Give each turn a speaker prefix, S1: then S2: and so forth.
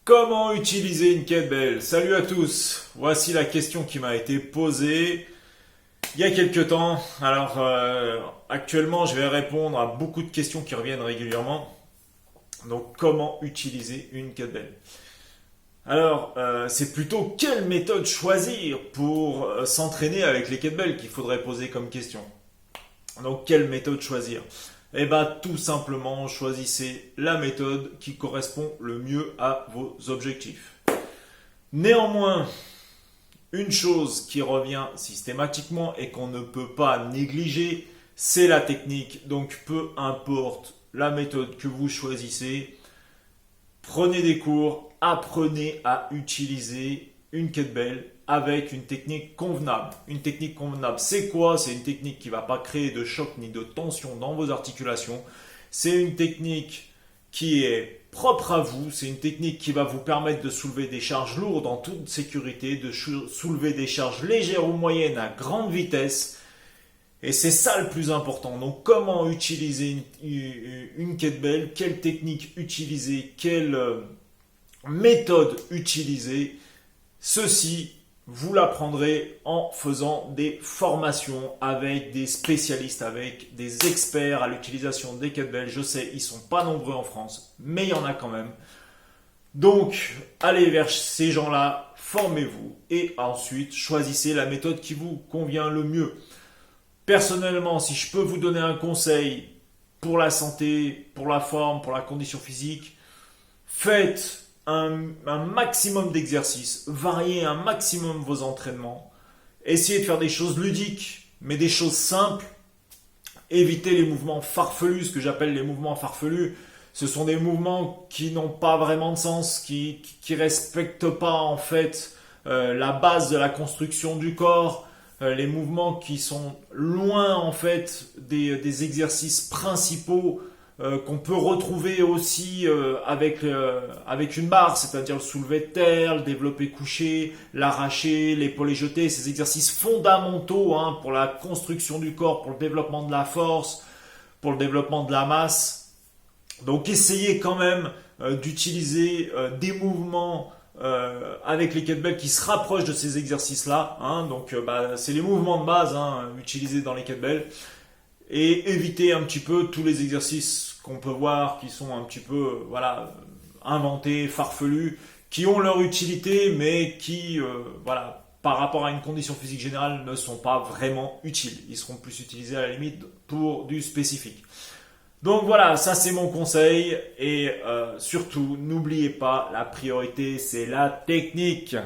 S1: Comment utiliser une kettlebell? Salut à tous. Voici la question qui m'a été posée il y a quelques temps. Actuellement, je vais répondre à beaucoup de questions qui reviennent régulièrement. Donc, comment utiliser une kettlebell? C'est plutôt quelle méthode choisir pour s'entraîner avec les kettlebells qu'il faudrait poser comme question. Donc, quelle méthode choisir? Eh bien, tout simplement, choisissez la méthode qui correspond le mieux à vos objectifs. Néanmoins, une chose qui revient systématiquement et qu'on ne peut pas négliger, c'est la technique. Donc, peu importe la méthode que vous choisissez, prenez des cours, apprenez à utiliser une kettlebell avec une technique convenable. Une technique convenable, c'est quoi? C'est une technique qui ne va pas créer de choc ni de tension dans vos articulations. C'est une technique qui est propre à vous. C'est une technique qui va vous permettre de soulever des charges lourdes en toute sécurité, de soulever des charges légères ou moyennes à grande vitesse. Et c'est ça le plus important. Donc, comment utiliser une kettlebell? Quelle technique utiliser? Quelle méthode utiliser? Ceci, vous l'apprendrez en faisant des formations avec des spécialistes, avec des experts à l'utilisation des kettlebells. Je sais, ils ne sont pas nombreux en France, mais il y en a quand même. Donc, allez vers ces gens-là, formez-vous et ensuite choisissez la méthode qui vous convient le mieux. Personnellement, si je peux vous donner un conseil pour la santé, pour la forme, pour la condition physique, faites un maximum d'exercices, variez un maximum vos entraînements, essayez de faire des choses ludiques, mais des choses simples, évitez les mouvements farfelus, ce que j'appelle les mouvements farfelus. Ce sont des mouvements qui n'ont pas vraiment de sens, qui respectent pas en fait la base de la construction du corps, les mouvements qui sont loin en fait des exercices principaux qu'on peut retrouver aussi avec une barre, c'est-à-dire le soulevé de terre, le développé couché, l'arraché, l'épaulé jeté, ces exercices fondamentaux pour la construction du corps, pour le développement de la force, pour le développement de la masse. Donc essayez quand même d'utiliser des mouvements avec les kettlebells qui se rapprochent de ces exercices-là. C'est les mouvements de base utilisés dans les kettlebells. Et éviter un petit peu tous les exercices qu'on peut voir qui sont un petit peu inventés, farfelus, qui ont leur utilité, mais qui, par rapport à une condition physique générale, ne sont pas vraiment utiles. Ils seront plus utilisés à la limite pour du spécifique. Donc voilà, ça c'est mon conseil. Et surtout, n'oubliez pas, la priorité, c'est la technique.